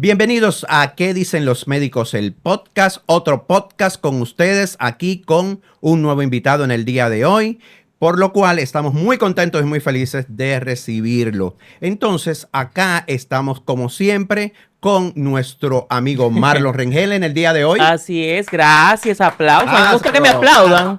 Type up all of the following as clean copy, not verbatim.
Bienvenidos a ¿Qué dicen los médicos? El podcast, otro podcast con ustedes aquí con un nuevo invitado en el día de hoy, por lo cual estamos muy contentos y muy felices de recibirlo. Entonces, acá estamos como siempre con nuestro amigo Marlon Rengel en el día de hoy. Así es, gracias, aplausos. A mí me gusta que me aplaudan.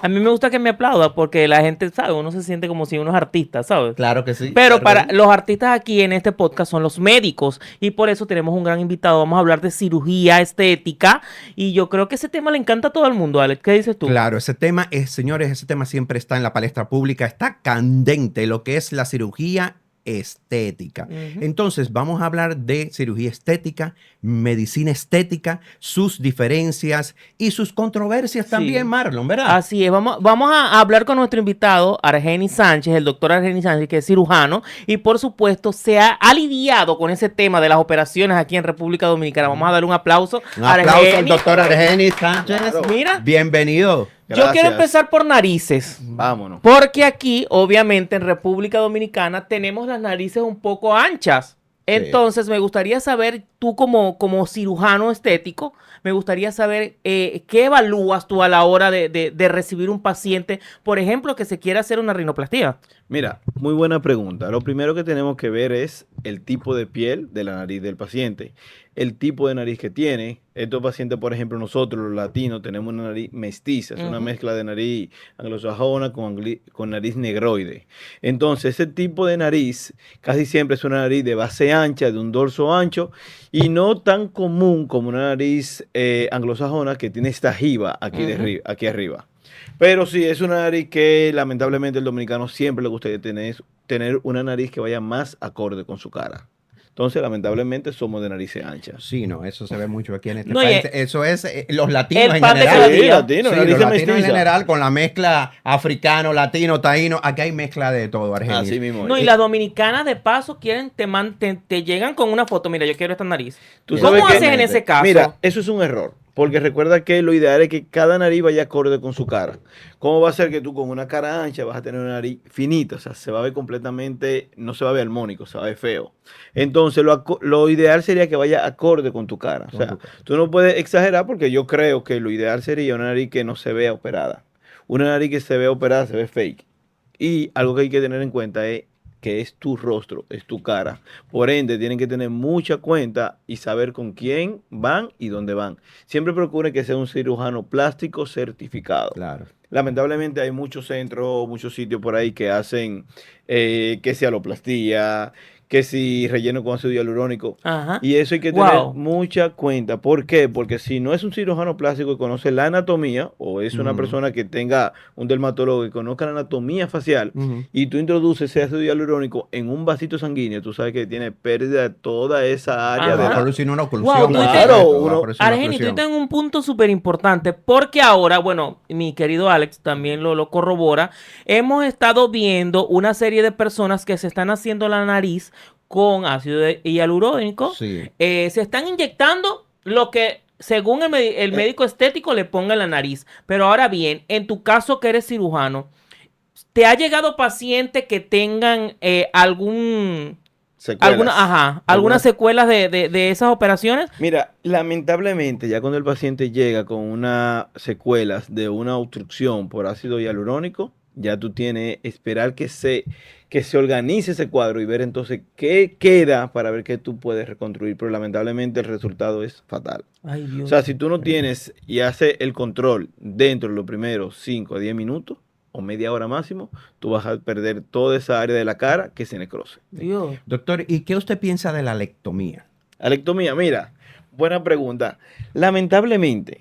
A mí me gusta que me aplaudan porque la gente, ¿sabe? Uno se siente como si uno es artista, ¿sabes? Claro que sí. Pero claro para que sí. los artistas aquí en este podcast son los médicos y por eso tenemos un gran invitado. Vamos a hablar de cirugía estética y yo creo que ese tema le encanta a todo el mundo, Alex. ¿Qué dices tú? Claro, ese tema señores, ese tema siempre está en la palestra pública, está candente, lo que es la cirugía estética. Entonces, vamos a hablar de cirugía estética, medicina estética, sus diferencias y sus controversias también, Marlon, ¿verdad? Así es, vamos a hablar con nuestro invitado, Argenis Sánchez, el doctor Argenis Sánchez, que es cirujano, y por supuesto se ha lidiado con ese tema de las operaciones aquí en República Dominicana. Vamos a darle un aplauso. Un aplauso al doctor Argenis Sánchez. Claro. Mira. Bienvenido. Yo quiero empezar por narices. Vámonos. Porque aquí, obviamente, en República Dominicana tenemos las narices un poco anchas. Entonces, me gustaría saber, tú como cirujano estético, me gustaría saber qué evalúas tú a la hora de recibir un paciente, por ejemplo, que se quiera hacer una rinoplastia. Mira, muy buena pregunta. Lo primero que tenemos que ver es el tipo de piel de la nariz del paciente, el tipo de nariz que tiene. Estos pacientes, por ejemplo, nosotros los latinos tenemos una nariz mestiza, es una mezcla de nariz anglosajona con nariz negroide. Entonces, ese tipo de nariz casi siempre es una nariz de base ancha, de un dorso ancho y no tan común como una nariz anglosajona que tiene esta jiba aquí arriba. Pero sí, es una nariz que lamentablemente el dominicano siempre le gustaría tener una nariz que vaya más acorde con su cara. Entonces, lamentablemente, somos de narices anchas. Sí, no, eso se ve mucho aquí en este No, país. Eso es los latinos el en pan de general. cada día. Sí, latino, Sí, narices los latinos en mestizas. general, con la mezcla africano, latino, taíno. Aquí hay mezcla de todo, Argenis. Así mismo. No, y las dominicanas de paso quieren, te llegan con una foto. Mira, yo quiero esta nariz. ¿Tú ¿Cómo sabes qué? haces en ese caso? Mira, eso es un error. Porque recuerda que lo ideal es que cada nariz vaya acorde con su cara. ¿Cómo va a ser que tú con una cara ancha vas a tener una nariz finita? O sea, se va a ver completamente, no se va a ver armónico, se va a ver feo. Entonces, lo ideal sería que vaya acorde con tu cara. O sea, tú no puedes exagerar porque yo creo que lo ideal sería una nariz que no se vea operada. Una nariz que se vea operada se ve fake. Y algo que hay que tener en cuenta es que es tu rostro, es tu cara. Por ende, tienen que tener mucha cuenta y saber con quién van y dónde van. Siempre procuren que sea un cirujano plástico certificado. Claro. Lamentablemente hay muchos centros, muchos sitios por ahí que hacen que sea aloplastía, que si relleno con ácido hialurónico. Ajá. Y eso hay que tener mucha cuenta. ¿Por qué? Porque si no es un cirujano plástico que conoce la anatomía, o es una persona que tenga un dermatólogo que conozca la anatomía facial, y tú introduces ese ácido hialurónico en un vasito sanguíneo, tú sabes que tiene pérdida de toda esa área de Va a la... producir una oclusión. Wow, Argenis, tú estás en un punto súper importante porque ahora, bueno, mi querido Alex también lo corrobora, hemos estado viendo una serie de personas que se están haciendo la nariz con ácido hialurónico, se están inyectando lo que según el médico estético le ponga en la nariz. Pero ahora bien, en tu caso que eres cirujano, ¿te ha llegado pacientes que tengan algunas secuelas de esas operaciones? Mira, lamentablemente ya cuando el paciente llega con unas secuelas de una obstrucción por ácido hialurónico, ya tú tienes que esperar que se organice ese cuadro y ver entonces qué queda para ver qué tú puedes reconstruir. Pero lamentablemente el resultado es fatal. Ay, Dios. O sea, si tú no tienes y haces el control dentro de los primeros 5 a 10 minutos o media hora máximo, tú vas a perder toda esa área de la cara que se necrose. Dios. Doctor, ¿y qué usted piensa de la alectomía? Alectomía, mira, buena pregunta. Lamentablemente,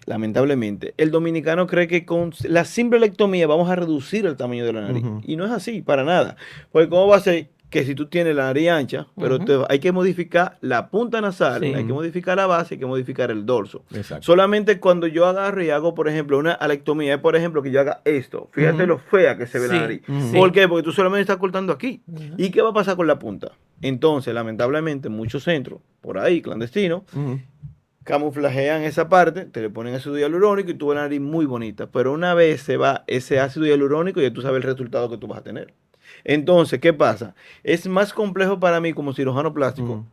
el dominicano cree que con la simple alectomía vamos a reducir el tamaño de la nariz. Y no es así, para nada. Porque ¿cómo va a ser que si tú tienes la nariz ancha, pero hay que modificar la punta nasal, hay que modificar la base, hay que modificar el dorso? Exacto. Solamente cuando yo agarro y hago, por ejemplo, una alectomía, es por ejemplo que yo haga esto. Fíjate lo fea que se ve la nariz. ¿Por qué? Porque tú solamente estás cortando aquí. ¿Y qué va a pasar con la punta? Entonces, lamentablemente, muchos centros, por ahí, clandestinos, camuflajean esa parte, te le ponen ácido hialurónico y tú ves la nariz muy bonita. Pero una vez se va ese ácido hialurónico, ya tú sabes el resultado que tú vas a tener. Entonces, ¿qué pasa? Es más complejo para mí como cirujano plástico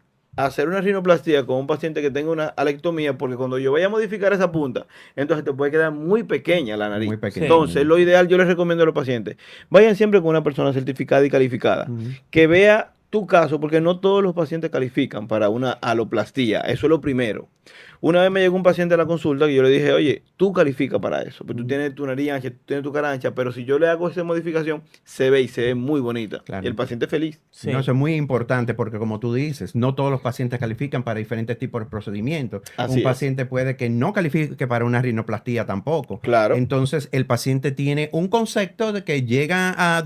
hacer una rinoplastia con un paciente que tenga una alectomía, porque cuando yo vaya a modificar esa punta, entonces te puede quedar muy pequeña la nariz. Muy pequeña. Entonces, lo ideal, yo les recomiendo a los pacientes, vayan siempre con una persona certificada y calificada, que vea tu caso, porque no todos los pacientes califican para una aloplastía. Eso es lo primero. Una vez me llegó un paciente a la consulta que yo le dije, oye, tú calificas para eso, porque tú tienes tu nariz ancha, tú tienes tu cara ancha, pero si yo le hago esa modificación, se ve muy bonita. Claro. Y el paciente feliz. Sí. No, eso es muy importante porque, como tú dices, no todos los pacientes califican para diferentes tipos de procedimientos. Un paciente puede que no califique para una rinoplastía tampoco. Claro. Entonces, el paciente tiene un concepto de que llega al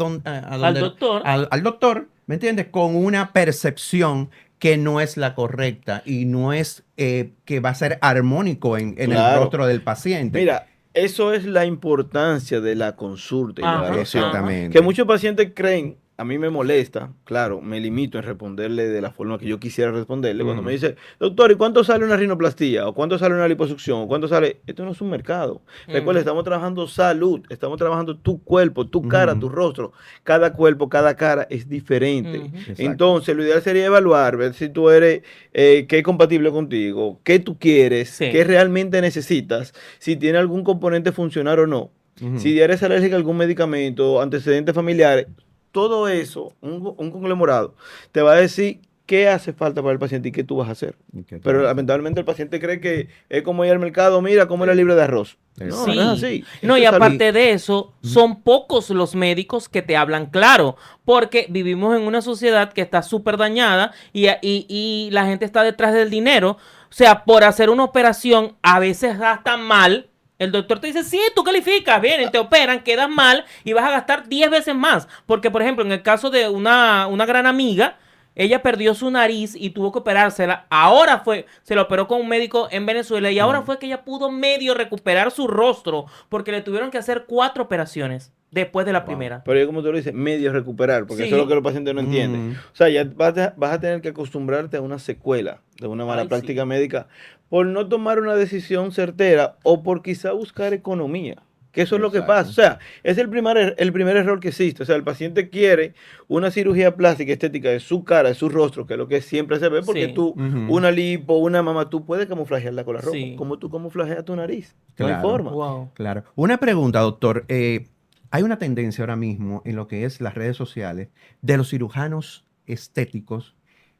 doctor, ¿me entiendes? Con una percepción que no es la correcta y no es que va a ser armónico en el rostro del paciente. Mira, eso es la importancia de la consulta y de la evaluación. Exactamente. Que muchos pacientes creen, a mí me molesta, claro, me limito en responderle de la forma que yo quisiera responderle. Cuando me dice, doctor, ¿y cuánto sale una rinoplastía? ¿O cuánto sale una liposucción? ¿O cuánto sale? Esto no es un mercado. Recuerda, estamos trabajando salud, estamos trabajando tu cuerpo, tu cara, tu rostro. Cada cuerpo, cada cara es diferente. Entonces, lo ideal sería evaluar, ver si tú eres, qué es compatible contigo, qué tú quieres, qué realmente necesitas, si tiene algún componente funcional o no. Si eres alérgico a algún medicamento, antecedentes familiares, todo eso, un conglomerado, te va a decir qué hace falta para el paciente y qué tú vas a hacer. Pero lamentablemente el paciente cree que es como ir al mercado, mira, cómo la libre de arroz. No, no es así. No, y aparte de eso, son pocos los médicos que te hablan claro, porque vivimos en una sociedad que está súper dañada y la gente está detrás del dinero. O sea, por hacer una operación, a veces gastan mal. El doctor te dice, sí, tú calificas, vienen, te operan, quedas mal y vas a gastar 10 veces más. Porque, por ejemplo, en el caso de una gran amiga, ella perdió su nariz y tuvo que operársela. Ahora se la operó con un médico en Venezuela y ahora fue que ella pudo medio recuperar su rostro porque le tuvieron que hacer 4 operaciones después de la primera. Pero yo, como tú lo dices, medio recuperar, porque eso es lo que los pacientes no entienden. O sea, ya vas a tener que acostumbrarte a una secuela de una mala práctica médica por no tomar una decisión certera o por quizá buscar economía. Que eso es lo que pasa. O sea, es el primer error que existe. O sea, el paciente quiere una cirugía plástica estética de su cara, de su rostro, que es lo que siempre se ve, porque tú, una lipo, una mama, tú puedes camuflajearla con la ropa. Como tú camuflajeas tu nariz. Claro, no hay forma. Wow. Claro. Una pregunta, doctor. Hay una tendencia ahora mismo en lo que es las redes sociales de los cirujanos estéticos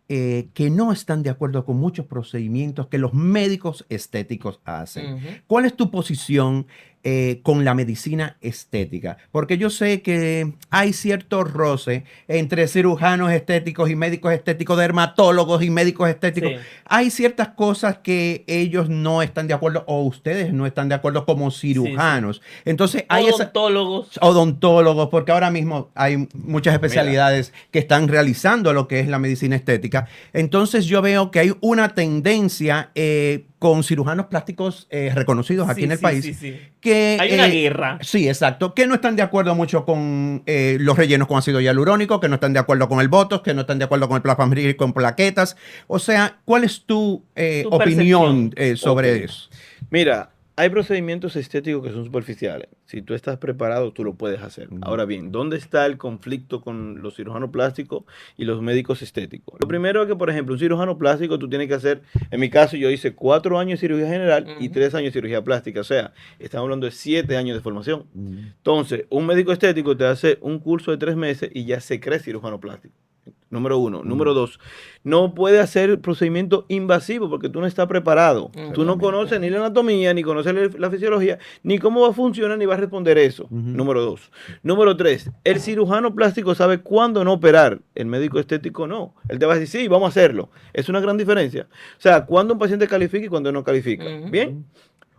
que no están de acuerdo con muchos procedimientos que los médicos estéticos hacen. ¿Cuál es tu posición con la medicina estética? Porque yo sé que hay cierto roce entre cirujanos estéticos y médicos estéticos, dermatólogos y médicos estéticos. Sí. Hay ciertas cosas que ellos no están de acuerdo o ustedes no están de acuerdo como cirujanos. Sí. Entonces hay odontólogos, porque ahora mismo hay muchas especialidades que están realizando lo que es la medicina estética. Entonces yo veo que hay una tendencia con cirujanos plásticos reconocidos aquí en el país. Que, hay una guerra. Sí, exacto. Que no están de acuerdo mucho con los rellenos con ácido hialurónico, que no están de acuerdo con el Botox, que no están de acuerdo con el plasma con plaquetas. O sea, ¿cuál es tu opinión sobre eso? Mira, hay procedimientos estéticos que son superficiales. Si tú estás preparado, tú lo puedes hacer. Ahora bien, ¿dónde está el conflicto con los cirujanos plásticos y los médicos estéticos? Lo primero es que, por ejemplo, un cirujano plástico tú tienes que hacer, en mi caso yo hice 4 años de cirugía general y 3 años de cirugía plástica. O sea, estamos hablando de 7 años de formación. Entonces, un médico estético te hace un curso de 3 meses y ya se cree cirujano plástico. Número 1. Número 2, no puede hacer procedimiento invasivo porque tú no estás preparado. Tú no conoces ni la anatomía, ni conoces la fisiología, ni cómo va a funcionar, ni va a responder eso. Número 2. Número 3, el cirujano plástico sabe cuándo no operar. El médico estético no. Él te va a decir, sí, vamos a hacerlo. Es una gran diferencia. O sea, cuándo un paciente califica y cuándo no califica. ¿Bien?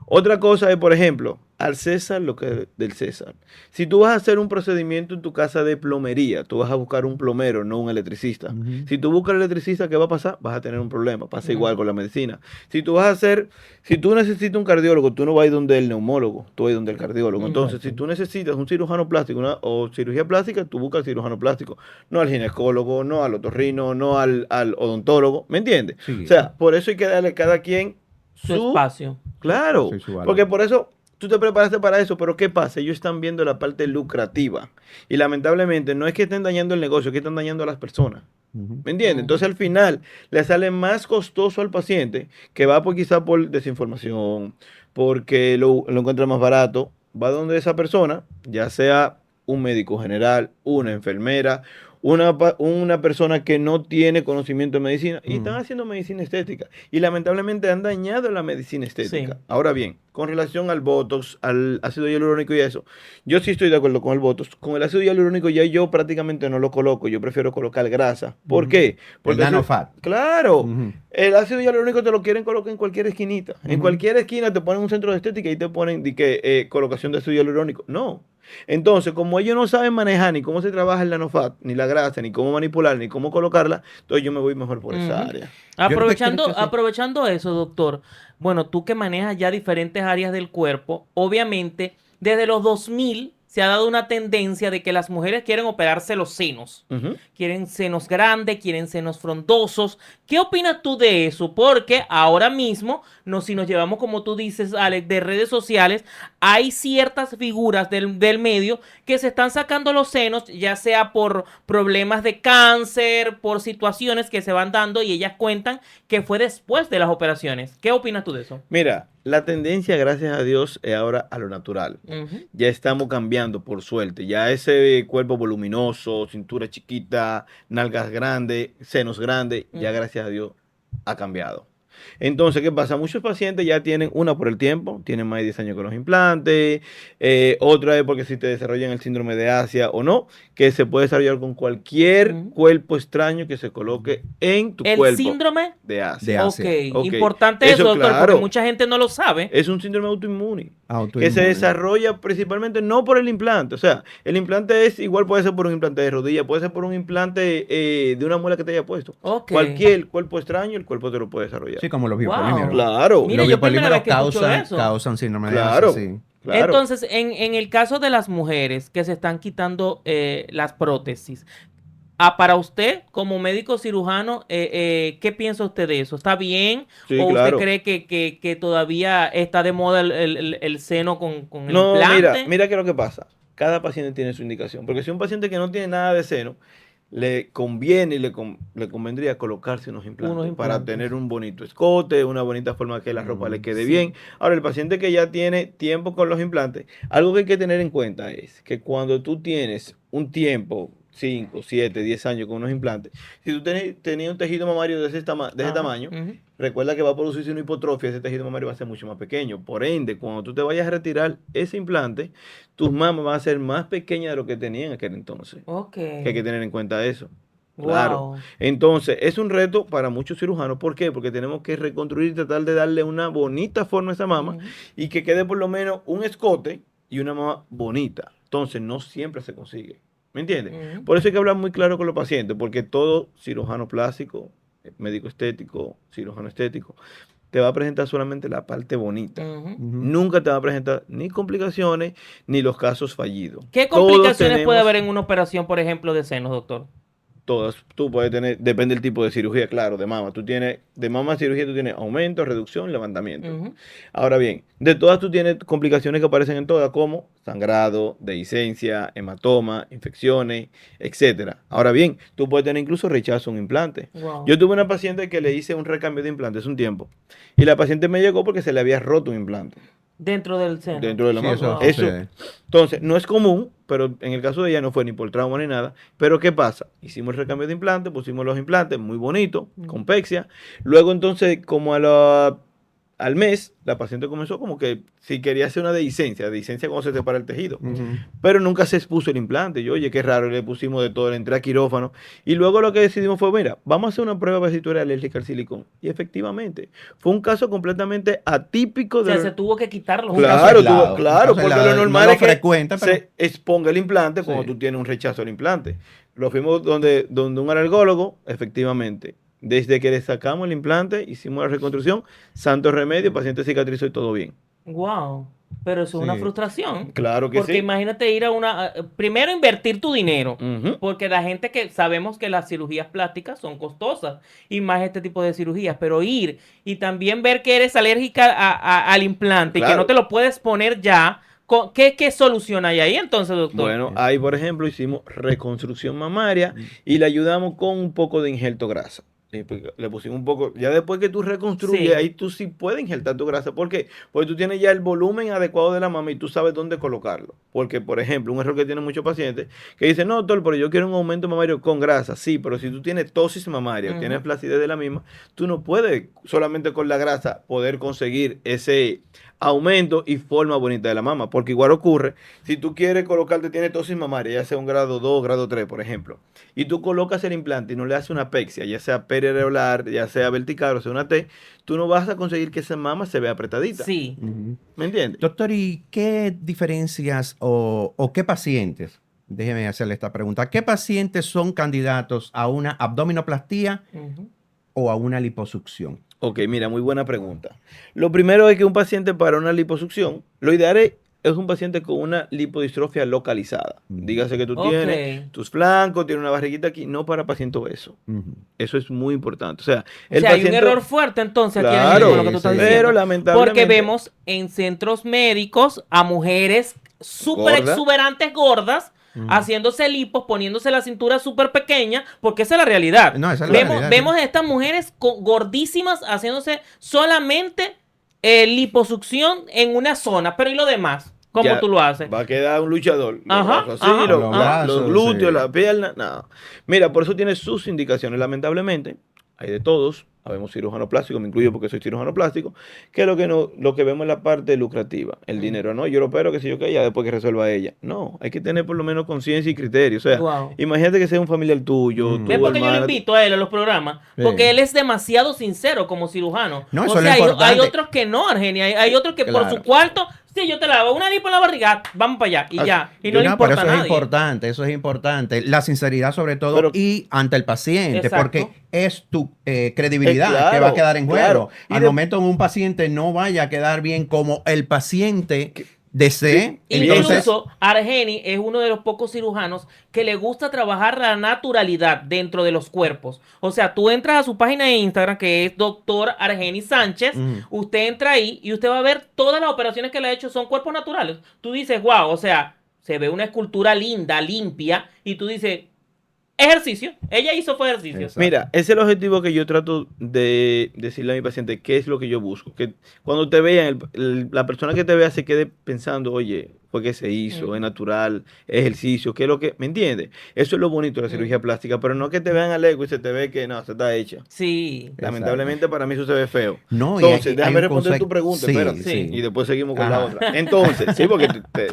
Otra cosa es, por ejemplo, al César lo que es del César. Si tú vas a hacer un procedimiento en tu casa de plomería, tú vas a buscar un plomero, no un electricista. Si tú buscas al electricista, ¿qué va a pasar? Vas a tener un problema. Pasa igual con la medicina. Si tú necesitas un cardiólogo, tú no vas a ir donde el neumólogo, tú vas a ir donde el cardiólogo. Entonces, si tú necesitas un cirujano plástico o cirugía plástica, tú buscas al cirujano plástico. No al ginecólogo, no al otorrino, no al odontólogo. ¿Me entiendes? Sí. O sea, por eso hay que darle a cada quien su espacio. Claro, porque por eso Tú te preparaste para eso, pero ¿qué pasa? Ellos están viendo la parte lucrativa. Y lamentablemente no es que estén dañando el negocio, es que están dañando a las personas. ¿Me entiendes? Entonces al final le sale más costoso al paciente, que va quizá por desinformación, porque lo encuentra más barato, va donde esa persona, ya sea un médico general, una enfermera, una persona que no tiene conocimiento de medicina, y están haciendo medicina estética. Y lamentablemente han dañado la medicina estética. Sí. Ahora bien, con relación al Botox, al ácido hialurónico y eso, yo sí estoy de acuerdo con el Botox. Con el ácido hialurónico ya yo prácticamente no lo coloco, yo prefiero colocar grasa. ¿Por qué? Porque el nanofat. Claro, el ácido hialurónico te lo quieren colocar en cualquier esquinita. En cualquier esquina te ponen un centro de estética y te ponen colocación de ácido hialurónico. No. Entonces, como ellos no saben manejar ni cómo se trabaja el nanofat, ni la grasa, ni cómo manipular, ni cómo colocarla, entonces yo me voy mejor por esa área. Aprovechando eso, doctor, bueno, tú que manejas ya diferentes áreas del cuerpo, obviamente, desde los 2000 se ha dado una tendencia de que las mujeres quieren operarse los senos. Quieren senos grandes, quieren senos frondosos. ¿Qué opinas tú de eso? Porque ahora mismo, si nos llevamos, como tú dices, Alex, de redes sociales, hay ciertas figuras del medio que se están sacando los senos, ya sea por problemas de cáncer, por situaciones que se van dando, y ellas cuentan que fue después de las operaciones. ¿Qué opinas tú de eso? Mira, la tendencia, gracias a Dios, es ahora a lo natural. Ya estamos cambiando, por suerte. Ya ese cuerpo voluminoso, cintura chiquita, nalgas grandes, senos grandes, ya gracias a Dios ha cambiado. Entonces, ¿qué pasa? Muchos pacientes ya tienen, una por el tiempo, tienen más de 10 años con los implantes, otra es porque si te desarrollan el síndrome de Asia o no, que se puede desarrollar con cualquier cuerpo extraño que se coloque en tu cuerpo. ¿El síndrome? De Asia. Okay. Importante eso, doctor, claro, porque mucha gente no lo sabe. Es un síndrome autoinmune. Que se desarrolla principalmente no por el implante. O sea, el implante puede ser por un implante de rodilla, puede ser por un implante de una muela que te haya puesto. Cualquier cuerpo extraño, el cuerpo te lo puede desarrollar. Sí, como los biopolímeros. Claro. Mira, los biopolímeros causan síndrome de Asia, sí. Claro. Entonces, en el caso de las mujeres que se están quitando las prótesis, para usted, como médico cirujano, ¿qué piensa usted de eso? ¿Está bien? Sí, ¿O claro. usted cree que todavía está de moda el seno con el implante? Mira qué es lo que pasa. Cada paciente tiene su indicación. Porque si un paciente que no tiene nada de seno, le conviene y le convendría colocarse unos implantes para tener un bonito escote, una bonita forma que la ropa le quede bien. Ahora, el paciente que ya tiene tiempo con los implantes, algo que hay que tener en cuenta es que cuando tú tienes un tiempo, 5, 7, 10 años con unos implantes, si tú tenías un tejido mamario de ese tamaño, recuerda que va a producirse una hipotrofia, ese tejido mamario va a ser mucho más pequeño. Por ende, cuando tú te vayas a retirar ese implante, tus mamas van a ser más pequeñas de lo que tenían en aquel entonces. Que hay que tener en cuenta eso. Claro. Entonces, es un reto para muchos cirujanos. ¿Por qué? Porque tenemos que reconstruir y tratar de darle una bonita forma a esa mama y que quede por lo menos un escote y una mama bonita. Entonces, no siempre se consigue. ¿Me entiendes? Por eso hay que hablar muy claro con los pacientes, porque todo cirujano plástico, médico estético, cirujano estético, te va a presentar solamente la parte bonita. Nunca te va a presentar ni complicaciones, ni los casos fallidos. ¿Qué complicaciones puede haber en una operación, por ejemplo, de senos, doctor? Todas. Tú puedes tener, depende del tipo de cirugía, claro, de mama. De mama cirugía tú tienes aumento, reducción, levantamiento. Ahora bien, de todas tú tienes complicaciones que aparecen en todas, como sangrado, dehiscencia, hematoma, infecciones, etcétera. Ahora bien, tú puedes tener incluso rechazo a un implante. Yo tuve una paciente que le hice un recambio de implantes un tiempo, y la paciente me llegó porque se le había roto un implante. Dentro del seno. Dentro de la mama. Eso. Entonces, no es común, pero en el caso de ella no fue ni por trauma ni nada. Pero ¿qué pasa? Hicimos el recambio de implantes, pusimos los implantes muy bonitos, con pexia. Luego entonces, como al mes, la paciente comenzó como que si quería hacer una dehiscencia cuando se separa el tejido. Pero nunca se expuso el implante. Y oye, qué raro, le pusimos de todo, le entré a quirófano. Y luego lo que decidimos fue, mira, vamos a hacer una prueba para ver si tú eres alérgica al silicón. Y efectivamente, fue un caso completamente atípico. O sea, se tuvo que quitarlo. Claro, porque lo normal es que se exponga el implante cuando tú tienes un rechazo al implante. Lo fuimos donde un alergólogo, efectivamente. Desde que le sacamos el implante, hicimos la reconstrucción, santo remedio, el paciente cicatrizó y todo bien. Wow. Pero eso es una frustración. Claro que sí. Porque imagínate ir a primero invertir tu dinero. Porque la gente que sabemos que las cirugías plásticas son costosas. Y más este tipo de cirugías. Pero ir y también ver que eres alérgica al implante y que no te lo puedes poner ya. ¿Qué solución hay ahí entonces, doctor? Bueno, ahí por ejemplo hicimos reconstrucción mamaria y le ayudamos con un poco de injerto grasa. Le pusimos un poco, ya después que tú reconstruyes, ahí tú sí puedes injertar tu grasa. ¿Por qué? Porque tú tienes ya el volumen adecuado de la mama y tú sabes dónde colocarlo. Porque, por ejemplo, un error que tienen muchos pacientes que dicen, no, doctor, pero yo quiero un aumento mamario con grasa. Sí, pero si tú tienes tosis mamaria, tienes flacidez de la misma, tú no puedes solamente con la grasa poder conseguir ese aumento y forma bonita de la mama. Porque igual ocurre, si tú quieres colocarte, tienes tosis mamaria, ya sea un grado 2, grado 3, por ejemplo, y tú colocas el implante y no le haces una pexia, ya sea perireolar, ya sea vertical o sea una T, tú no vas a conseguir que esa mama se vea apretadita. Sí. ¿Me entiendes? Doctor, ¿y qué diferencias o qué pacientes, déjeme hacerle esta pregunta, qué pacientes son candidatos a una abdominoplastía o a una liposucción? Ok, mira, muy buena pregunta. Lo primero es que un paciente para una liposucción, lo ideal es un paciente con una lipodistrofia localizada. Dígase que tú tienes tus flancos, tienes una barriguita aquí, no para paciente obeso. Eso es muy importante. O sea, hay un error fuerte entonces aquí en lo que tú estás diciendo. Pero lamentablemente, porque vemos en centros médicos a mujeres súper exuberantes gordas haciéndose lipos, poniéndose la cintura súper pequeña, porque esa es la realidad. No, esa es la realidad. Vemos a estas mujeres gordísimas haciéndose solamente liposucción en una zona, pero ¿y lo demás? ¿Cómo tú lo haces? Va a quedar un luchador. Los glúteos, la pierna. No. Mira, por eso tiene sus indicaciones. Lamentablemente, hay de todos. Habemos cirujano plástico, me incluyo porque soy cirujano plástico, que es lo que vemos es la parte lucrativa, el dinero, ¿no? Yo lo opero, que sé yo qué, ya después que resuelva ella. No, hay que tener por lo menos conciencia y criterio. O sea, imagínate que sea un familiar tuyo, ¿Ves por qué yo lo invito a él a los programas? Porque él es demasiado sincero como cirujano. No, o sea, hay otros que no, Argenia. Hay otros que por su cuarto, sí, yo te la hago una lipo en la barriga, vamos para allá y ya. Y no le importa a nadie. Eso es importante. La sinceridad sobre todo y ante el paciente, porque es tu credibilidad que va a quedar en juego. Al momento en un paciente no vaya a quedar bien como el paciente desee. Incluso Argeni es uno de los pocos cirujanos que le gusta trabajar la naturalidad dentro de los cuerpos. O sea, tú entras a su página de Instagram, que es Dr. Argeni Sánchez, usted entra ahí y usted va a ver todas las operaciones que le ha hecho son cuerpos naturales. Tú dices, wow, o sea, se ve una escultura linda, limpia, y tú dices, ejercicio. Ella fue ejercicio. Exacto. Mira, ese es el objetivo que yo trato de decirle a mi paciente, qué es lo que yo busco. Que cuando te vean, la persona que te vea se quede pensando, oye, fue que se hizo, es natural, ejercicio, qué es lo que, ¿me entiendes? Eso es lo bonito de la cirugía plástica, pero no que te vean al ego y se te ve que no, se está hecha. Sí. Lamentablemente para mí eso se ve feo. No, entonces, déjame responder tu pregunta, espérate. Y después seguimos con la otra. Entonces, sí, porque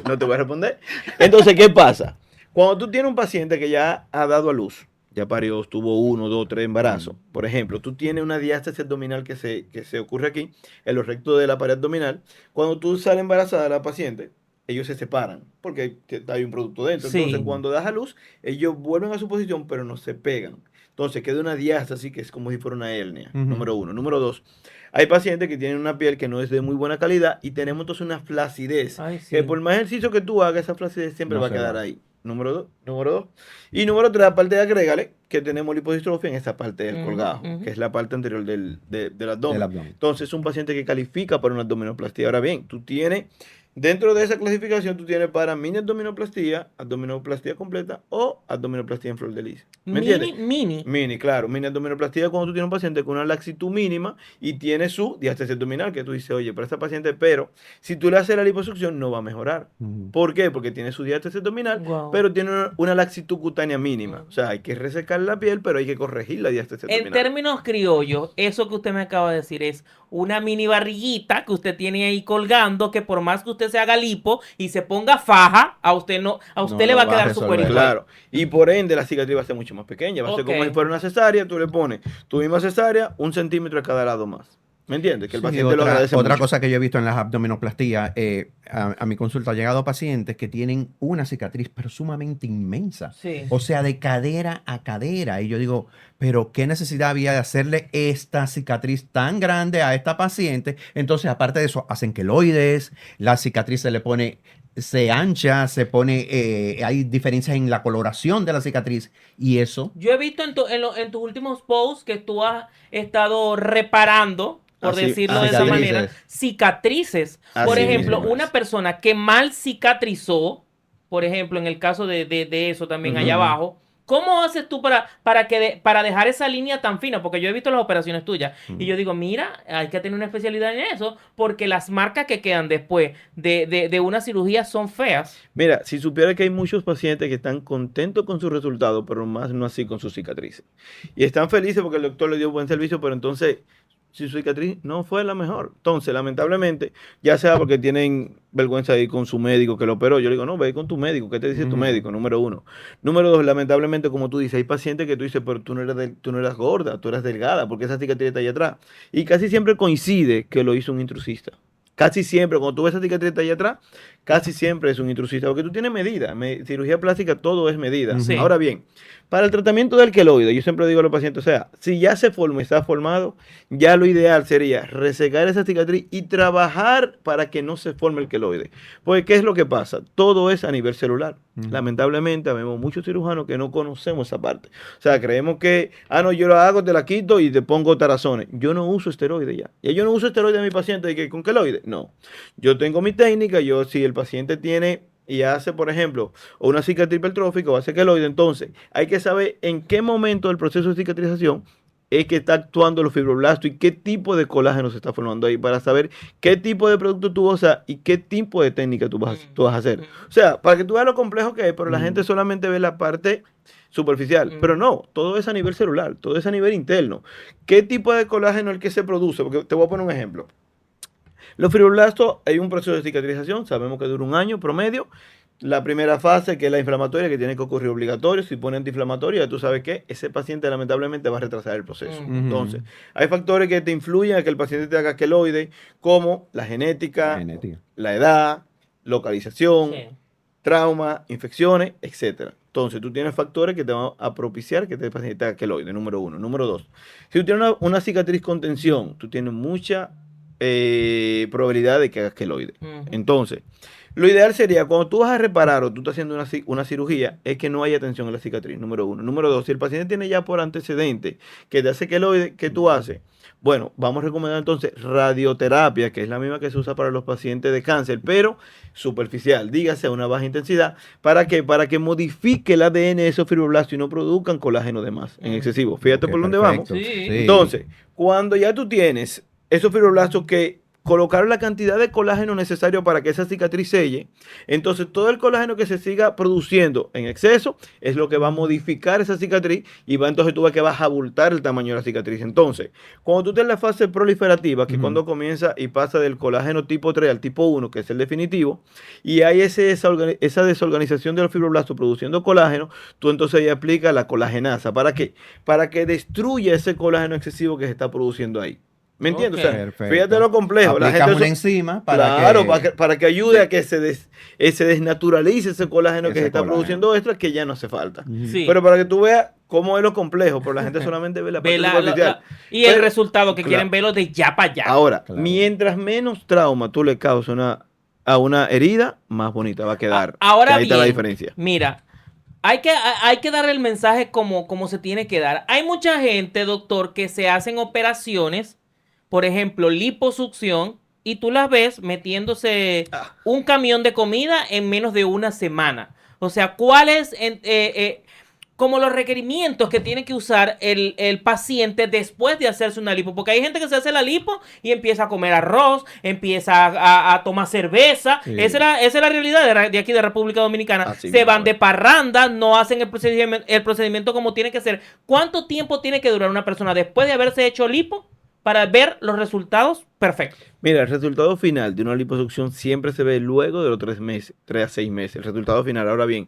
no te voy a responder. Entonces, ¿qué pasa? Cuando tú tienes un paciente que ya ha dado a luz, ya parió, tuvo 1, 2, 3 embarazos, por ejemplo, tú tienes una diástasis abdominal que se ocurre aquí, en los rectos de la pared abdominal. Cuando tú sales embarazada de la paciente, ellos se separan porque hay un producto dentro. Entonces, cuando das a luz, ellos vuelven a su posición, pero no se pegan. Entonces, queda una diástasis que es como si fuera una hernia, número 1. Número 2, hay pacientes que tienen una piel que no es de muy buena calidad y tenemos entonces una flacidez. Que por más ejercicio que tú hagas, esa flacidez siempre va a quedar ahí. Número 2. Y número 3, aparte de agrégale que tenemos lipodistrofia en esa parte del colgado, que es la parte anterior del abdomen. Entonces, es un paciente que califica para una abdominoplastia. Ahora bien, tú tienes, dentro de esa clasificación, tú tienes para mini abdominoplastia completa o abdominoplastia en flor de lis. ¿Me entiendes? Mini, claro. Mini abdominoplastia es cuando tú tienes un paciente con una laxitud mínima y tiene su diástasis abdominal, que tú dices, oye, para esta paciente, pero si tú le haces la liposucción, no va a mejorar. ¿Por qué? Porque tiene su diástasis abdominal, pero tiene una laxitud cutánea mínima. O sea, hay que resecar la piel, pero hay que corregir la diástasis abdominal. En términos criollos, eso que usted me acaba de decir es una mini barriguita que usted tiene ahí colgando, que por más que usted se haga lipo y se ponga faja, a usted le va a quedar su cuerito. Claro. Y por ende la cicatriz va a ser mucho más pequeña. Va a ser como si fuera una cesárea, tú le pones tu misma cesárea, 1 centímetro a cada lado más. ¿Me entiendes? Que el paciente lo agradece Otra mucho. cosa que yo he visto en las abdominoplastías, a mi consulta han llegado pacientes que tienen una cicatriz, pero sumamente inmensa. Sí. O sea, de cadera a cadera. Y yo digo, pero ¿qué necesidad había de hacerle esta cicatriz tan grande a esta paciente? Entonces, aparte de eso, hacen queloides, la cicatriz se ancha, hay diferencias en la coloración de la cicatriz y eso. Yo he visto en tus últimos posts que tú has estado reparando, por decirlo de esa manera, cicatrices. Por ejemplo, una persona que mal cicatrizó, por ejemplo, en el caso de eso también allá abajo, ¿cómo haces tú para dejar esa línea tan fina? Porque yo he visto las operaciones tuyas y yo digo, mira, hay que tener una especialidad en eso porque las marcas que quedan después de una cirugía son feas. Mira, si supiera que hay muchos pacientes que están contentos con sus resultados, pero más no así con sus cicatrices. Y están felices porque el doctor le dio buen servicio, pero entonces si su cicatriz no fue la mejor. Entonces, lamentablemente, ya sea porque tienen vergüenza de ir con su médico que lo operó, yo le digo, no, ve con tu médico. ¿Qué te dice tu médico? Número 1. Número 2, lamentablemente, como tú dices, hay pacientes que tú dices, pero tú no eras gorda, tú eras delgada, porque esa cicatriz está allá atrás. Y casi siempre coincide que lo hizo un intrusista. Casi siempre, cuando tú ves esa cicatriz allá atrás, casi siempre es un intrusista, porque tú tienes medida. Cirugía plástica, todo es medida. Sí. Ahora bien, para el tratamiento del queloide, yo siempre digo a los pacientes, o sea, si ya se formó, está formado, ya lo ideal sería resecar esa cicatriz y trabajar para que no se forme el queloide. Porque, ¿qué es lo que pasa? Todo es a nivel celular. Lamentablemente, vemos muchos cirujanos que no conocemos esa parte. O sea, creemos que, no, yo lo hago, te la quito y te pongo tarazones. Yo no uso esteroide ya. Y yo no uso esteroide a mi paciente con queloide. No. Yo tengo mi técnica, si el paciente tiene y hace, por ejemplo, una cicatriz hipertrófica o hace queloide, entonces hay que saber en qué momento del proceso de cicatrización es que está actuando los fibroblastos y qué tipo de colágeno se está formando ahí para saber qué tipo de producto tú usas y qué tipo de técnica tú vas a hacer. O sea, para que tú veas lo complejo que es, pero la gente solamente ve la parte superficial. Pero no, todo es a nivel celular, todo es a nivel interno. ¿Qué tipo de colágeno es el que se produce? Porque te voy a poner un ejemplo. Los fibroblastos, hay un proceso de cicatrización, sabemos que dura 1 año promedio. La primera fase, que es la inflamatoria, que tiene que ocurrir obligatorio. Si pone antiinflamatorio, ya tú sabes que ese paciente lamentablemente va a retrasar el proceso. Entonces, hay factores que te influyen a que el paciente te haga queloide, como la genética, la edad, localización, trauma, infecciones, etc. Entonces, tú tienes factores que te van a propiciar que este paciente te haga queloide, número 1. Número 2, si tú tienes una cicatriz con tensión, tú tienes mucha probabilidad de que hagas queloide. Entonces, lo ideal sería, cuando tú vas a reparar o tú estás haciendo una cirugía, es que no haya tensión en la cicatriz, número 1. Número 2, si el paciente tiene ya por antecedente que te hace queloide, ¿qué tú haces? Bueno, vamos a recomendar entonces radioterapia, que es la misma que se usa para los pacientes de cáncer, pero superficial, dígase a una baja intensidad. ¿Para qué? Para que modifique el ADN de esos fibroblastos y no produzcan colágeno de más en excesivo. Fíjate por dónde vamos. Sí. Entonces, cuando ya tú tienes esos fibroblastos que colocaron la cantidad de colágeno necesario para que esa cicatriz selle, entonces todo el colágeno que se siga produciendo en exceso es lo que va a modificar esa cicatriz y entonces tú ves que vas a abultar el tamaño de la cicatriz. Entonces, cuando tú tienes la fase proliferativa, que cuando comienza y pasa del colágeno tipo 3 al tipo 1, que es el definitivo, y hay esa desorganización de los fibroblastos produciendo colágeno, tú entonces ya aplicas la colagenasa. ¿Para qué? Para que destruya ese colágeno excesivo que se está produciendo ahí. ¿Me entiendes? Okay. O sea, fíjate lo complejo. La gente una enzima para que ayude a que se desnaturalice ese colágeno que se está produciendo extra, que ya no hace falta. Sí. Pero para que tú veas cómo es lo complejo, pero la gente solamente ve la parte superficial. Y el resultado que quieren verlo de ya para allá. Ahora, mientras menos trauma tú le causas a una herida, más bonita va a quedar. Ahora ahí está la diferencia. Mira, hay que dar el mensaje como se tiene que dar. Hay mucha gente, doctor, que se hacen operaciones, por ejemplo, liposucción, y tú las ves metiéndose un camión de comida en menos de 1 semana. O sea, ¿cuáles como los requerimientos que tiene que usar el paciente después de hacerse una lipo? Porque hay gente que se hace la lipo y empieza a comer arroz, empieza a tomar cerveza. Sí. Esa es la realidad de aquí de República Dominicana. Se van de parranda, no hacen el procedimiento como tiene que ser. ¿Cuánto tiempo tiene que durar una persona después de haberse hecho lipo para ver los resultados perfectos? Mira, el resultado final de una liposucción siempre se ve luego de los 3 a 6 meses. El resultado final. Ahora bien,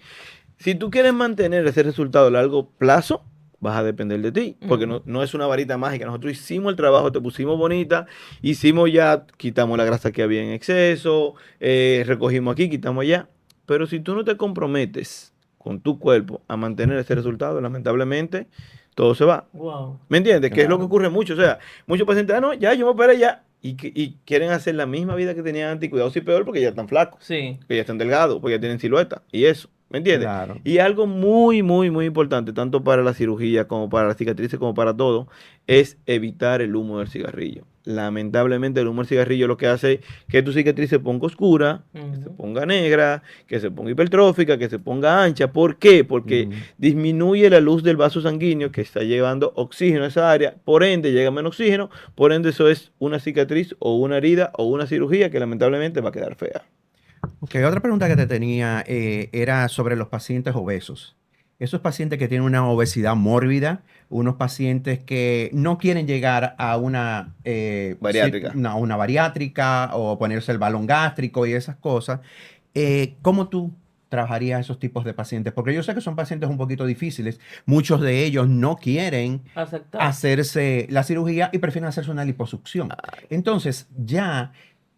si tú quieres mantener ese resultado a largo plazo, vas a depender de ti, porque no es una varita mágica. Nosotros hicimos el trabajo, te pusimos bonita, quitamos la grasa que había en exceso, recogimos aquí, quitamos allá. Pero si tú no te comprometes con tu cuerpo a mantener ese resultado, lamentablemente, todo se va. Wow. ¿Me entiendes? Claro. Que es lo que ocurre mucho. O sea, muchos pacientes, no, ya, yo me operé ya. Y quieren hacer la misma vida que tenían antes, y cuidado si peor, porque ya están flacos, Sí. que ya están delgados, porque ya tienen silueta. Y eso, ¿me entiendes? Claro. Y algo muy, muy, muy importante, tanto para la cirugía como para las cicatrices, como para todo, es evitar el humo del cigarrillo. Lamentablemente el humo del cigarrillo lo que hace es que tu cicatriz se ponga oscura, que se ponga negra, que se ponga hipertrófica, que se ponga ancha. ¿Por qué? Porque disminuye la luz del vaso sanguíneo que está llevando oxígeno a esa área, por ende llega menos oxígeno, por ende eso es una cicatriz o una herida o una cirugía que lamentablemente va a quedar fea. Ok, otra pregunta que te tenía era sobre los pacientes obesos. Esos pacientes que tienen una obesidad mórbida, unos pacientes que no quieren llegar a una Bariátrica. una bariátrica o ponerse el balón gástrico y esas cosas. ¿Cómo tú trabajarías esos tipos de pacientes? Porque yo sé que son pacientes un poquito difíciles. Muchos de ellos no quieren hacerse la cirugía y prefieren hacerse una liposucción. Entonces,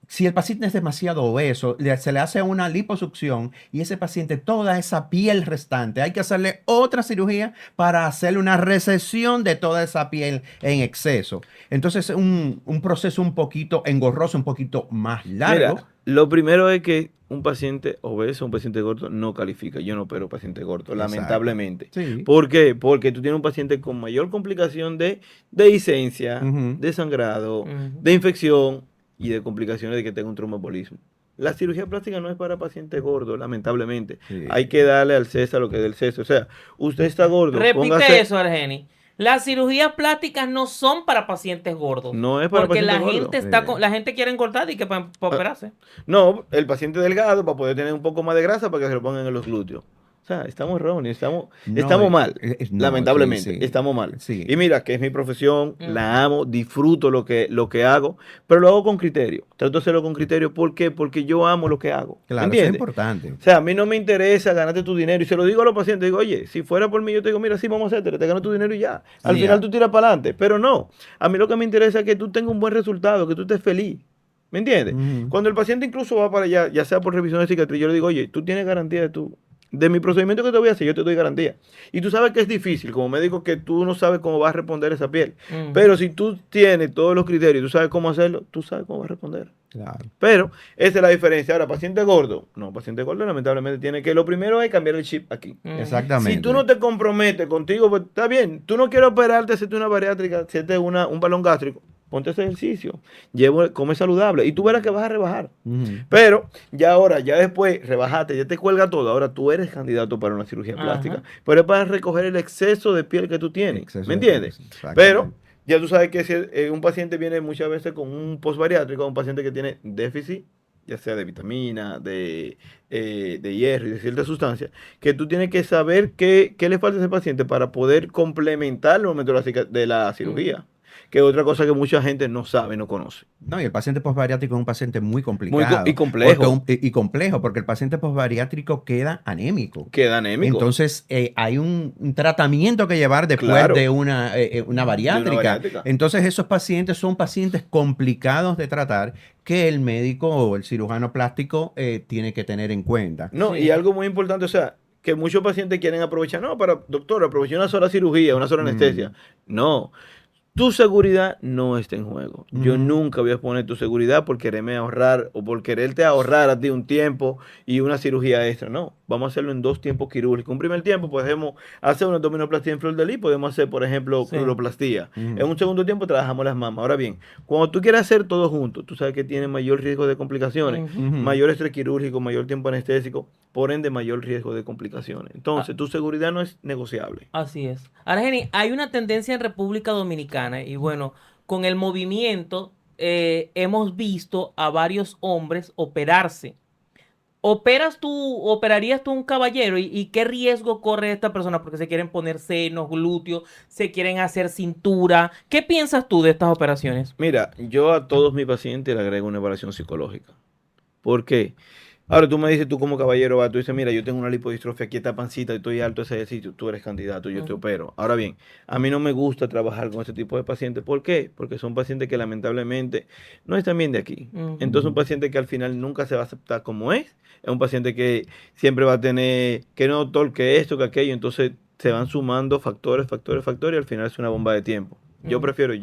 si el paciente es demasiado obeso, se le hace una liposucción y ese paciente, toda esa piel restante, hay que hacerle otra cirugía para hacerle una recesión de toda esa piel en exceso. Entonces, un proceso un poquito engorroso, un poquito más largo. Mira, lo primero es que un paciente obeso, un paciente gordo no califica. Yo no opero paciente gordo, lamentablemente. Sí. ¿Por qué? Porque tú tienes un paciente con mayor complicación de discencia, de sangrado, de infección y de complicaciones de que tenga un tromboembolismo. La cirugía plástica no es para pacientes gordos, lamentablemente. Sí. Hay que darle al César lo que es del César. O sea, usted está gordo. Repite eso, Argeni. Las cirugías plásticas no son para pacientes gordos. No es para pacientes gordos. Porque la gente quiere engordar y que para operarse. No, el paciente delgado para poder tener un poco más de grasa para que se lo pongan en los glúteos. O sea, estamos erróneos, estamos mal, lamentablemente, estamos mal. Sí. Y mira, que es mi profesión, la amo, disfruto lo que hago, pero lo hago con criterio. Trato de hacerlo con criterio, ¿por qué? Porque yo amo lo que hago. Claro, ¿entiendes? eso es importante. O sea, a mí no me interesa ganarte tu dinero, y se lo digo a los pacientes, digo, oye, si fuera por mí, yo te digo, mira, sí, vamos a hacerte, te gano tu dinero y ya. Al final tú tiras para adelante, pero no. A mí lo que me interesa es que tú tengas un buen resultado, que tú estés feliz. ¿Me entiendes? Cuando el paciente incluso va para allá, ya sea por revisión de cicatriz, yo le digo, oye, tú tienes garantía de mi procedimiento que te voy a hacer, yo te doy garantía. Y tú sabes que es difícil, como médico, que tú no sabes cómo va a responder esa piel. Pero si tú tienes todos los criterios, tú sabes cómo hacerlo, tú sabes cómo va a responder. Claro. Pero esa es la diferencia. Ahora, paciente gordo. No, paciente gordo lamentablemente tiene que, lo primero es cambiar el chip aquí. Exactamente. Si tú no te comprometes contigo, pues está bien. Tú no quieres operarte, hacerte una bariátrica, hacerte un balón gástrico. Ponte ese ejercicio, come saludable y tú verás que vas a rebajar. Pero ya después rebajaste, ya te cuelga todo. Ahora tú eres candidato para una cirugía plástica. Pero es para recoger el exceso de piel que tú tienes. ¿Me entiendes? Pero ya tú sabes que si un paciente viene muchas veces con un postbariátrico, un paciente que tiene déficit, ya sea de vitamina, de hierro y de ciertas sustancias, que tú tienes que saber qué le falta a ese paciente para poder complementar el momento de la cirugía. Que es otra cosa que mucha gente no sabe, no conoce. No, y el paciente postbariátrico es un paciente muy complicado. Y complejo. Y complejo, porque el paciente postbariátrico queda anémico. Entonces, hay un tratamiento que llevar después de una bariátrica. Entonces, esos pacientes son pacientes complicados de tratar que el médico o el cirujano plástico tiene que tener en cuenta. No, y algo muy importante, o sea, que muchos pacientes quieren aprovechar, doctor, aproveché una sola cirugía, una sola anestesia. No. Tu seguridad no está en juego. Yo nunca voy a poner tu seguridad por quererme ahorrar o por quererte ahorrar a ti un tiempo y una cirugía extra. No, vamos a hacerlo en 2 tiempos quirúrgicos. Un primer tiempo podemos hacer una abdominoplastia en flor de lis, podemos hacer, por ejemplo, cruroplastía. En un segundo tiempo trabajamos las mamas. Ahora bien, cuando tú quieras hacer todo junto, tú sabes que tiene mayor riesgo de complicaciones, mayor estrés quirúrgico, mayor tiempo anestésico, por ende mayor riesgo de complicaciones. Entonces, tu seguridad no es negociable. Así es. Argeni, hay una tendencia en República Dominicana y bueno, con el movimiento hemos visto a varios hombres operarse. ¿Operarías tú un caballero? ¿Y qué riesgo corre esta persona? Porque se quieren poner senos, glúteos, se quieren hacer cintura. ¿Qué piensas tú de estas operaciones? Mira, yo a todos mis pacientes le agrego una evaluación psicológica. ¿Por qué? Ahora tú me dices, tú como caballero, tú dices, mira, yo tengo una lipodistrofia, aquí esta pancita, estoy alto ese sitio, tú eres candidato, yo te opero. Ahora bien, a mí no me gusta trabajar con ese tipo de pacientes. ¿Por qué? Porque son pacientes que lamentablemente no están bien de aquí. Entonces un paciente que al final nunca se va a aceptar como es un paciente que siempre va a tener, que no, doctor, que esto, que aquello, entonces se van sumando factores, y al final es una bomba de tiempo. Yo prefiero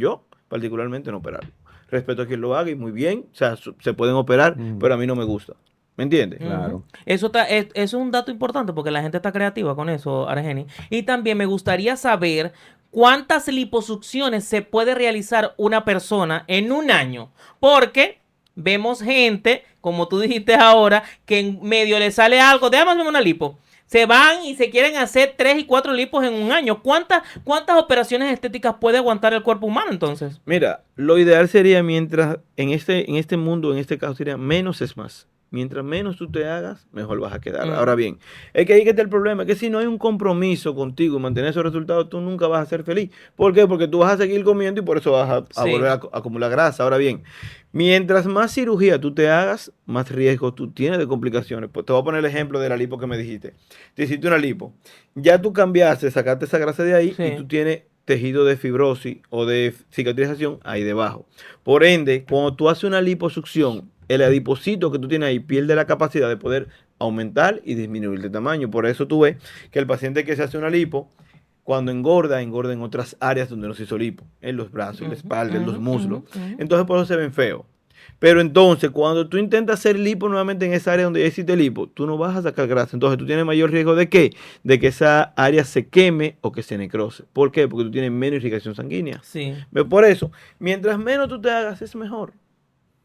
particularmente no operarlo. Respeto a quien lo haga y muy bien, o sea, se pueden operar, pero a mí no me gusta. ¿Me entiendes? Claro. Eso es un dato importante porque la gente está creativa con eso, Argeni. Y también me gustaría saber cuántas liposucciones se puede realizar una persona en un año. Porque vemos gente, como tú dijiste ahora, que en medio le sale algo, déjame hacerme una lipo. Se van y se quieren hacer 3 y 4 lipos en un año. ¿Cuántas operaciones estéticas puede aguantar el cuerpo humano entonces? Mira, lo ideal sería mientras, en este mundo, en este caso sería menos es más. Mientras menos tú te hagas, mejor vas a quedar. Ahora bien, es que ahí que está el problema, es que si no hay un compromiso contigo y mantener esos resultados, tú nunca vas a ser feliz. ¿Por qué? Porque tú vas a seguir comiendo y por eso vas a volver a acumular grasa. Ahora bien, mientras más cirugía tú te hagas, más riesgo tú tienes de complicaciones. Pues te voy a poner el ejemplo de la lipo que me dijiste. Te hiciste una lipo, ya tú cambiaste, sacaste esa grasa de ahí y tú tienes tejido de fibrosis o de cicatrización ahí debajo. Por ende, cuando tú haces una liposucción, el adipocito que tú tienes ahí pierde la capacidad de poder aumentar y disminuir de tamaño. Por eso tú ves que el paciente que se hace una lipo, cuando engorda en otras áreas donde no se hizo lipo, en los brazos, en la espalda, en los muslos. Entonces por eso se ven feos. Pero entonces, cuando tú intentas hacer lipo nuevamente en esa área donde ya hiciste lipo, tú no vas a sacar grasa. Entonces, tú tienes mayor riesgo de ¿qué? De que esa área se queme o que se necrose. ¿Por qué? Porque tú tienes menos irrigación sanguínea. Sí. Por eso, mientras menos tú te hagas, es mejor.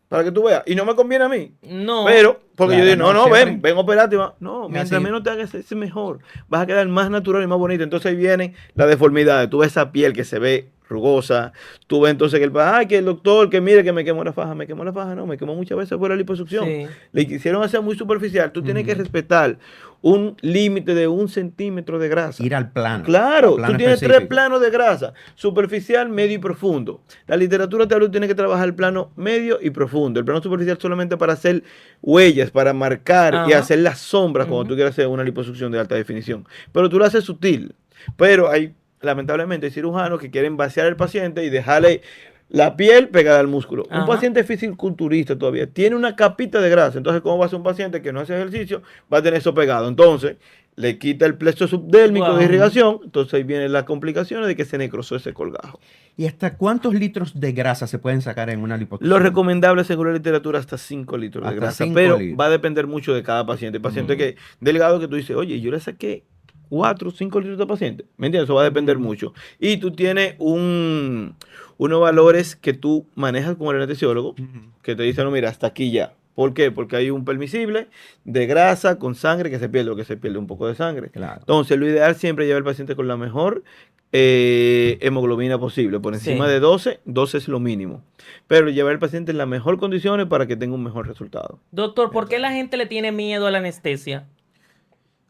Para que tú veas. Y no me conviene a mí. No. Pero, porque claro, yo digo, no, ven operate. No, mientras mientras menos te hagas, es mejor. Vas a quedar más natural y más bonito. Entonces ahí vienen las deformidades. Tú ves esa piel que se ve rugosa. Tú ves entonces que el doctor, que mire que me quemó la faja. Me quemó la faja, no, me quemó muchas veces por la liposucción. Sí. Le quisieron hacer muy superficial. Tú tienes que respetar un límite de 1 centímetro de grasa. Ir al plano. Claro, plano tú tienes específico. 3 planos de grasa, superficial, medio y profundo. La literatura te habla que tienes que trabajar el plano medio y profundo. El plano superficial solamente para hacer huellas, para marcar y hacer las sombras cuando tú quieras hacer una liposucción de alta definición. Pero tú lo haces sutil. Pero hay, lamentablemente, hay cirujanos que quieren vaciar al paciente y dejarle la piel pegada al músculo. Un paciente fisiculturista todavía tiene una capita de grasa. Entonces, ¿cómo va a ser un paciente que no hace ejercicio? Va a tener eso pegado. Entonces, le quita el plexo subdérmico de irrigación. Entonces, ahí vienen las complicaciones de que se necrosó ese colgajo. ¿Y hasta cuántos litros de grasa se pueden sacar en una liposucción? Lo recomendable, según la literatura, hasta 5 litros de grasa. Pero va a depender mucho de cada paciente. El paciente que delgado que tú dices, oye, yo le saqué 4 o 5 litros de paciente. ¿Me entiendes? Eso va a depender mucho. Y tú tienes unos valores que tú manejas con el anestesiólogo, que te dicen, no, mira, hasta aquí ya. ¿Por qué? Porque hay un permisible de grasa con sangre que se pierde, o que se pierde un poco de sangre. Claro. Entonces, lo ideal siempre es llevar al paciente con la mejor hemoglobina posible. Por encima de 12 es lo mínimo. Pero llevar al paciente en las mejores condiciones para que tenga un mejor resultado. Doctor, ¿por qué la gente le tiene miedo a la anestesia?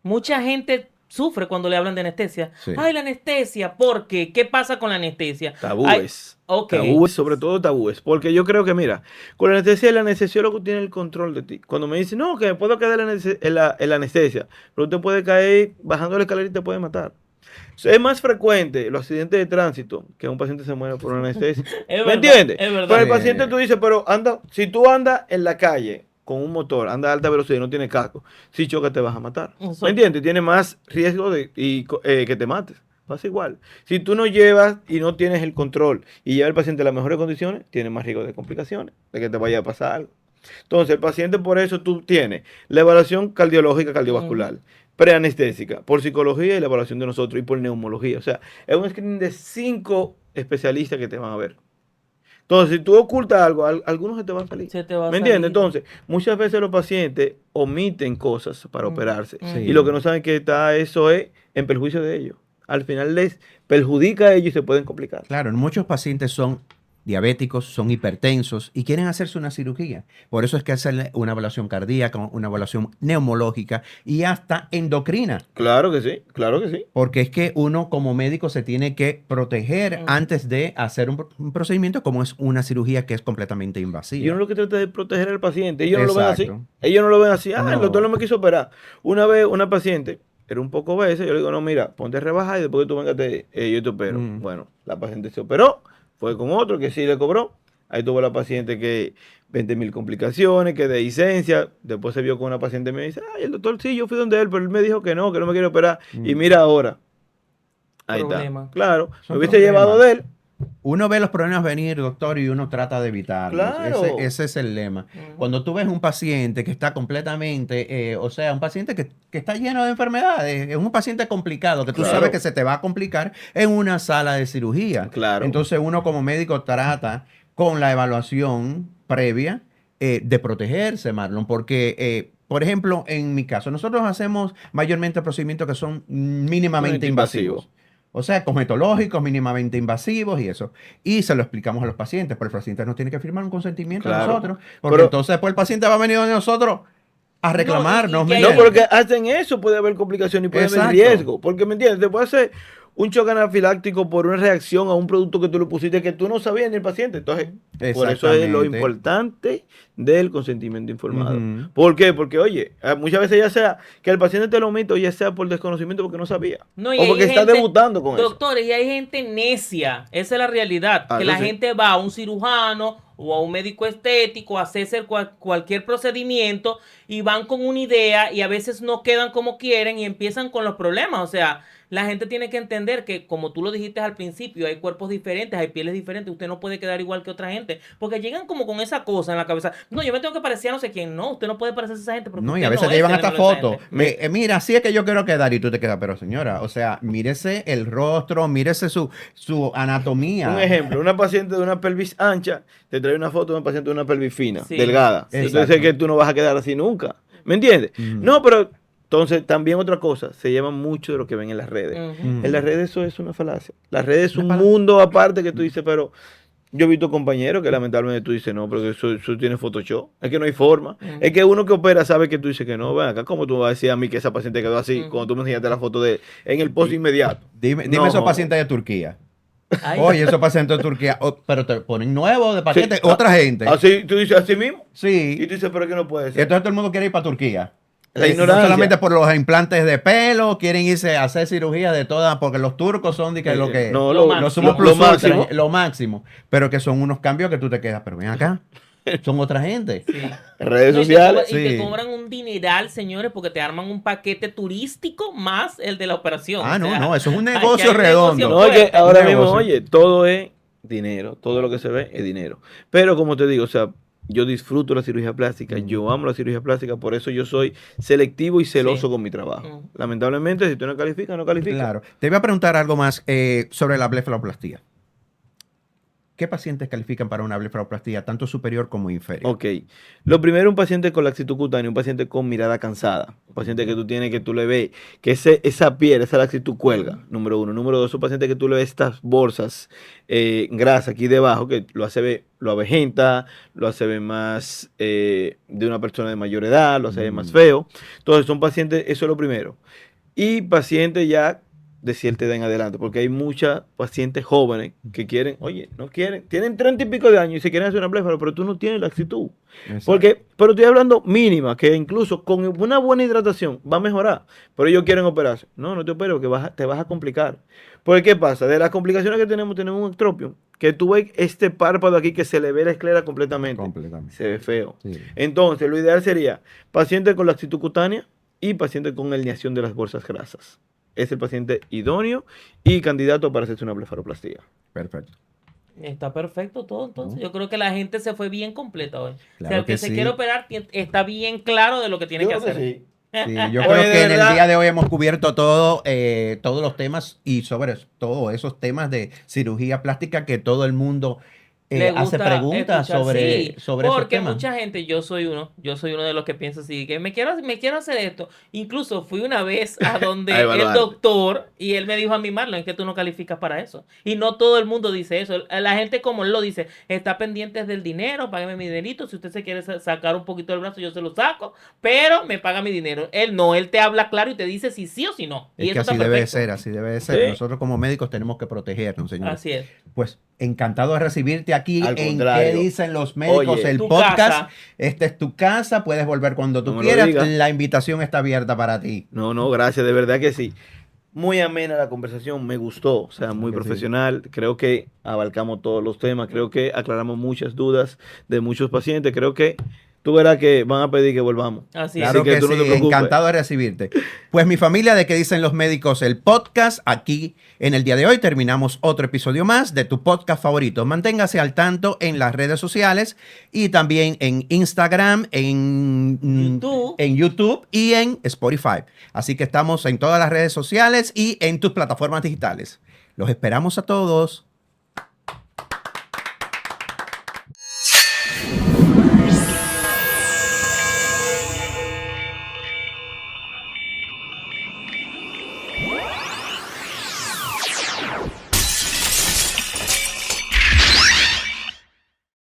Mucha gente sufre cuando le hablan de anestesia. Sí. Ay, la anestesia, ¿por qué? ¿Qué pasa con la anestesia? Tabúes. Tabúes, sobre todo tabúes. Porque yo creo que, mira, con la anestesia el anestesiólogo tiene el control de ti. Cuando me dicen, no, que me puedo quedar en la anestesia, pero usted puede caer bajando la escalera y te puede matar. Es más frecuente los accidentes de tránsito que un paciente se muera por una anestesia. ¿Me entiendes? Es verdad. Pero el paciente tú dices, pero anda, si tú andas en la calle con un motor, anda a alta velocidad y no tiene casco, si choca te vas a matar. ¿Me entiendes? Tiene más riesgo de que te mates. Pasa igual. Si tú no llevas y no tienes el control y llevas al paciente en las mejores condiciones, tiene más riesgo de complicaciones, de que te vaya a pasar algo. Entonces, el paciente, por eso tú tienes la evaluación cardiológica, cardiovascular, preanestésica, por psicología y la evaluación de nosotros y por neumología. O sea, es un screening de 5 especialistas que te van a ver. Entonces, si tú ocultas algo, algunos se te van a salir. ¿Me entiendes? Entonces, muchas veces los pacientes omiten cosas para operarse. Sí. Y lo que no saben que eso es en perjuicio de ellos. Al final les perjudica a ellos y se pueden complicar. Claro, muchos pacientes son diabéticos, son hipertensos y quieren hacerse una cirugía. Por eso es que hacen una evaluación cardíaca, una evaluación neumológica y hasta endocrina. Claro que sí, claro que sí. Porque es que uno como médico se tiene que proteger antes de hacer un procedimiento como es una cirugía que es completamente invasiva. Y uno lo que trata es proteger al paciente. Ellos no lo ven así. Ellos no lo ven así. El doctor no me quiso operar. Una vez una paciente era un poco obesa, yo le digo, no, mira, ponte a rebajar y después que tú vengas yo te opero. Bueno, la paciente se operó. Fue con otro que sí le cobró. Ahí tuvo la paciente que 20.000 complicaciones, que de licencia. Después se vio con una paciente y me dice, ay, el doctor sí, yo fui donde él, pero él me dijo que no me quiere operar. Y mira ahora. Ahí está. Claro, me hubiese llevado de él. Uno ve los problemas venir, doctor, y uno trata de evitarlos. Claro. Ese es el lema. Cuando tú ves un paciente que está completamente, un paciente que está lleno de enfermedades, es un paciente complicado, que tú sabes que se te va a complicar en una sala de cirugía. Claro. Entonces uno como médico trata con la evaluación previa de protegerse, Marlon, porque... por ejemplo, en mi caso, nosotros hacemos mayormente procedimientos que son mínimamente invasivos. O sea, cosmetológicos, mínimamente invasivos y eso. Y se lo explicamos a los pacientes, pero el paciente no tiene que firmar un consentimiento de nosotros, porque entonces después el paciente va a venir de nosotros a reclamarnos. No, porque hacen eso, puede haber complicaciones y puede haber riesgo. Porque, ¿me entiendes? Te puede hacer un choque anafiláctico por una reacción a un producto que tú le pusiste que tú no sabías ni el paciente. Entonces, por eso es lo importante del consentimiento informado. ¿Por qué? Porque, oye, muchas veces ya sea que el paciente te lo omite o ya sea por desconocimiento porque no sabía. No, o porque está debutando con eso. Doctores, y hay gente necia. Esa es la realidad. Que la gente va a un cirujano o a un médico estético a hacerse cualquier procedimiento y van con una idea y a veces no quedan como quieren y empiezan con los problemas. O sea, la gente tiene que entender que, como tú lo dijiste al principio, hay cuerpos diferentes, hay pieles diferentes, usted no puede quedar igual que otra gente, porque llegan como con esa cosa en la cabeza. No, yo me tengo que parecer a no sé quién. No, usted no puede parecerse a esa gente. No, y a veces te llevan hasta fotos. Mira, así es que yo quiero quedar y tú te quedas, pero señora, o sea, mírese el rostro, mírese su anatomía. Un ejemplo, una paciente de una pelvis ancha te trae una foto de una paciente de una pelvis fina, delgada. Entonces es que tú no vas a quedar así nunca. ¿Me entiendes? No, pero... Entonces, también otra cosa, se llama mucho de lo que ven en las redes. En las redes eso es una falacia. Las redes es un mundo aparte que tú dices, pero yo he visto compañeros que lamentablemente tú dices, no, pero eso tiene Photoshop. Es que no hay forma. Es que uno que opera sabe que tú dices que no. Ven acá, ¿cómo tú vas a decir a mí que esa paciente quedó así cuando tú me enseñaste la foto de en el post inmediato? Dime esos pacientes de Turquía. Oye, esos pacientes de Turquía, pero te ponen nuevos de pacientes, otra gente. Así, tú dices así mismo. Sí. Y tú dices, pero que no puede ser. Entonces todo el mundo quiere ir para Turquía. La ignorancia. No solamente por los implantes de pelo, quieren irse a hacer cirugía de todas, porque los turcos son de que lo máximo, pero que son unos cambios que tú te quedas, pero ven acá, son otra gente. Sí. Redes sociales. Y te cobran un dineral, señores, porque te arman un paquete turístico más el de la operación. No, eso es un negocio redondo. No, es que ahora mismo, oye, todo es dinero, todo lo que se ve es dinero. Pero como te digo, o sea, yo disfruto la cirugía plástica, yo amo la cirugía plástica, por eso yo soy selectivo y celoso con mi trabajo. Lamentablemente, si tú no calificas, no calificas. Claro. Te voy a preguntar algo más sobre la blefaroplastía. ¿Qué pacientes califican para una blefaroplastía, tanto superior como inferior? Ok. Lo primero, un paciente con laxitud cutánea, un paciente con mirada cansada. Un paciente que tú tienes, que tú le ves, que esa piel, esa laxitud cuelga, número uno. Número dos, un paciente que tú le ves estas bolsas grasa aquí debajo, que lo avejenta, lo hace ver más de una persona de mayor edad, lo hace ver más feo. Entonces, son pacientes, eso es lo primero. Y pacientes ya de cierta edad en adelante, porque hay muchas pacientes jóvenes que quieren, tienen 30 y pico de años y se quieren hacer una blefaro, pero tú no tienes la actitud. Pero estoy hablando mínima, que incluso con una buena hidratación va a mejorar, pero ellos quieren operarse. No te opero, que te vas a complicar. Porque ¿qué pasa? De las complicaciones que tenemos un ectropio, que tú ves este párpado aquí que se le ve la esclera completamente. Se ve feo. Sí. Entonces, lo ideal sería paciente con laxitud cutánea y paciente con herniación de las bolsas grasas. Es el paciente idóneo y candidato para hacerse una blefaroplastía. Perfecto. Está perfecto todo, entonces. Yo creo que la gente se fue bien completa hoy. Claro, o sea, el que se quiere operar está bien claro de lo que tiene que hacer. Sí. Sí, yo creo que en el día de hoy hemos cubierto todos los temas y sobre todo esos temas de cirugía plástica que todo el mundo hace preguntas sobre porque mucha gente, yo soy uno de los que piensa así, que me quiero hacer esto. Incluso fui una vez a donde el doctor y él me dijo a mí, Marlon, es que tú no calificas para eso. Y no todo el mundo dice eso. La gente, como él lo dice, está pendiente del dinero, págame mi dinerito. Si usted se quiere sacar un poquito del brazo, yo se lo saco, pero me paga mi dinero. Él te habla claro y te dice si sí o si no. Es y que eso así debe ser. ¿Sí? Nosotros como médicos tenemos que protegernos, señor. Así es. Pues encantado de recibirte aquí en ¿Qué dicen los médicos? El podcast. Casa. Esta es tu casa, puedes volver cuando tú quieras. La invitación está abierta para ti. No, gracias, de verdad que sí. Muy amena la conversación, me gustó, o sea, muy profesional. Sí. Creo que abarcamos todos los temas, creo que aclaramos muchas dudas de muchos pacientes. Creo que tú verás que van a pedir que volvamos. Así claro que sí, no encantado de recibirte. Pues mi familia de ¿Qué dicen los médicos? El podcast, aquí en el día de hoy terminamos otro episodio más de tu podcast favorito. Manténgase al tanto en las redes sociales y también en Instagram, en YouTube y en Spotify. Así que estamos en todas las redes sociales y en tus plataformas digitales. Los esperamos a todos.